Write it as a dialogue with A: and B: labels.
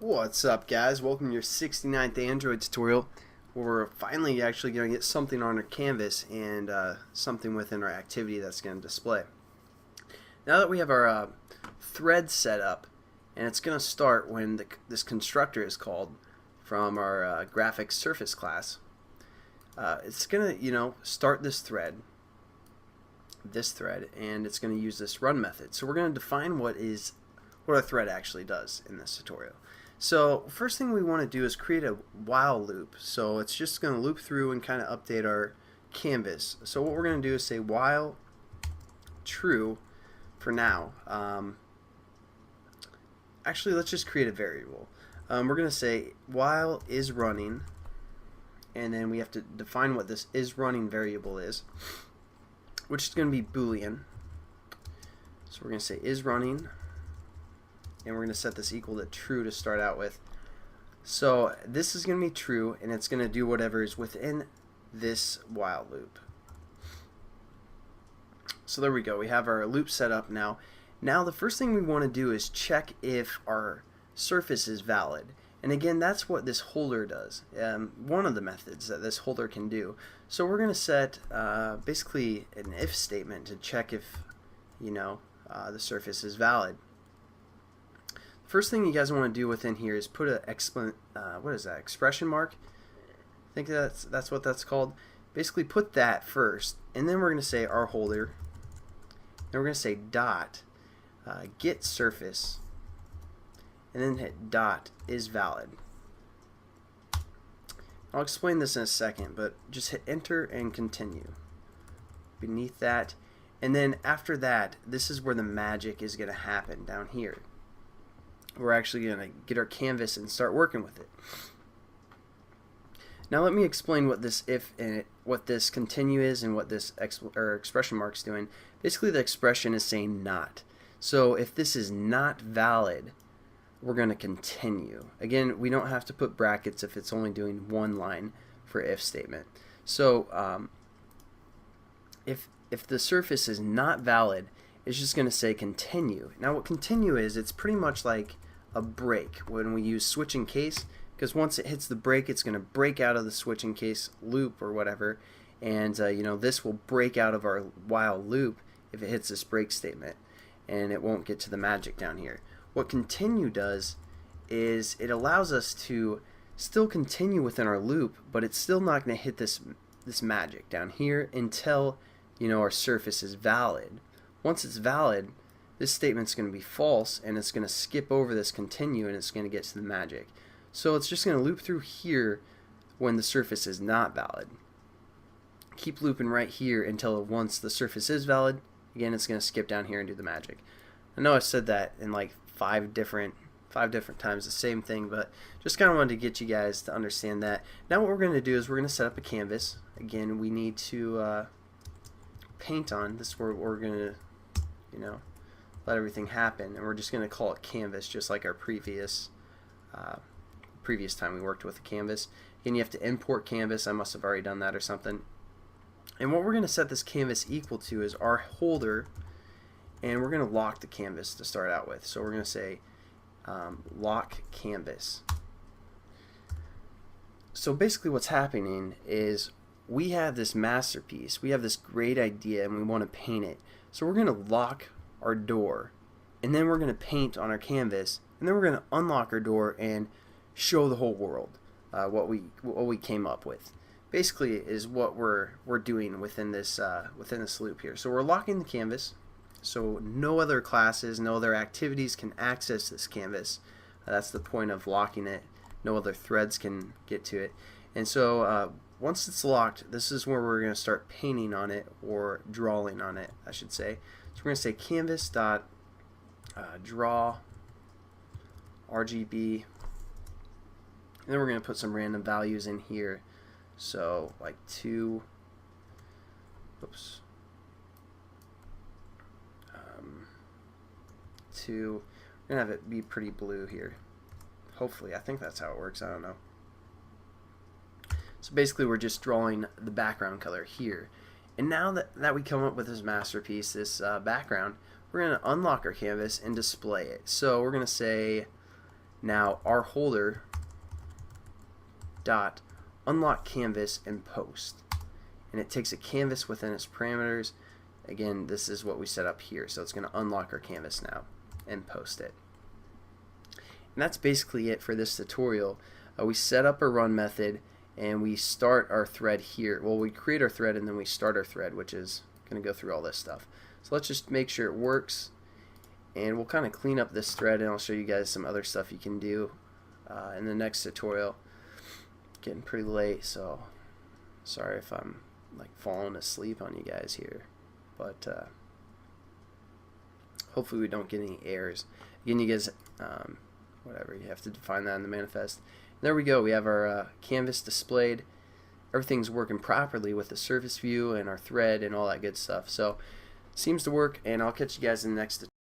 A: What's up, guys? Welcome to your 69th Android tutorial where we're finally actually going to get something on our canvas and something within our activity that's going to display. Now that we have our thread set up, and it's going to start when this constructor is called from our graphics surface class, it's going to start this thread, and it's going to use this run method. So we're going to define what our thread actually does in this tutorial. So first thing we want to do is create a while loop. So it's just going to loop through and kind of update our canvas. So what we're going to do is say while true for now. Actually, let's just create a variable. We're going to say while is running, and then we have to define what this is running variable is, which is going to be Boolean. So we're going to say is running, and we're going to set this equal to true to start out with. So this is going to be true, and it's going to do whatever is within this while loop. So there we go. We have our loop set up now. Now the first thing we want to do is check if our surface is valid. And again, that's what this holder does. One of the methods that this holder can do. So we're going to set basically an if statement to check if the surface is valid. First thing you guys want to do within here is put a expression mark. I think that's what that's called. Basically put that first, and then we're going to say our holder. Then we're going to say dot get surface, and then hit dot is valid. I'll explain this in a second, but just hit enter and continue. Beneath that, and then after that, this is where the magic is going to happen down here. We're actually going to get our canvas and start working with it. Now let me explain what this if and what this continue is and what this expression mark is doing. Basically, the expression is saying not. So if this is not valid, we're going to continue. Again, we don't have to put brackets if it's only doing one line for if statement. So if the surface is not valid, it's just going to say continue. Now what continue is, it's pretty much like a break when we use switch and case, because once it hits the break, it's going to break out of the switch and case loop or whatever, and this will break out of our while loop if it hits this break statement, and it won't get to the magic down here. What continue does is it allows us to still continue within our loop, but it's still not going to hit this magic down here until our surface is valid. Once it's valid, this statement's going to be false, and it's going to skip over this continue, and it's going to get to the magic. So it's just going to loop through here when the surface is not valid. Keep looping right here until once the surface is valid, again it's going to skip down here and do the magic. I know I said that in like five different times, the same thing, but just kind of wanted to get you guys to understand that. Now what we're going to do is we're going to set up a canvas. Again, we need to paint on. This is where we're going to let everything happen, and we're just going to call it canvas, just like our previous time we worked with a canvas. Again, you have to import canvas. I must have already done that or something. And what we're going to set this canvas equal to is our holder, and we're going to lock the canvas to start out with. So we're going to say lock canvas. So basically what's happening is we have this masterpiece, we have this great idea, and we want to paint it. So we're going to lock our door, and then we're going to paint on our canvas, and then we're going to unlock our door and show the whole world what we came up with. Basically is what we're doing within this loop here. So we're locking the canvas, so no other classes, no other activities can access this canvas. That's the point of locking it. No other threads can get to it. And so once it's locked, this is where we're going to start painting on it, or drawing on it, I should say. So we're going to say canvas dot draw RGB, and then we're going to put some random values in here. So like 2, oops, 2. We're going to have it be pretty blue here. Hopefully, I think that's how it works. I don't know. So basically we're just drawing the background color here. And now that we come up with this masterpiece, this background, we're going to unlock our canvas and display it. So we're going to say Now our holder dot unlock canvas and post, and it takes a canvas within its parameters. Again, this is what we set up here, so it's going to unlock our canvas now and post it. And that's basically it for this tutorial. We set up a run method and we start our thread here. Well, we create our thread and then we start our thread, which is going to go through all this stuff. So let's just make sure it works, and we'll kind of clean up this thread, and I'll show you guys some other stuff you can do in the next tutorial. Getting pretty late, so sorry if I'm like falling asleep on you guys here, but hopefully we don't get any errors. Again, you guys, whatever, you have to define that in the manifest. And there we go, we have our canvas displayed. Everything's working properly with the surface view and our thread and all that good stuff. So seems to work, and I'll catch you guys in the next tutorial.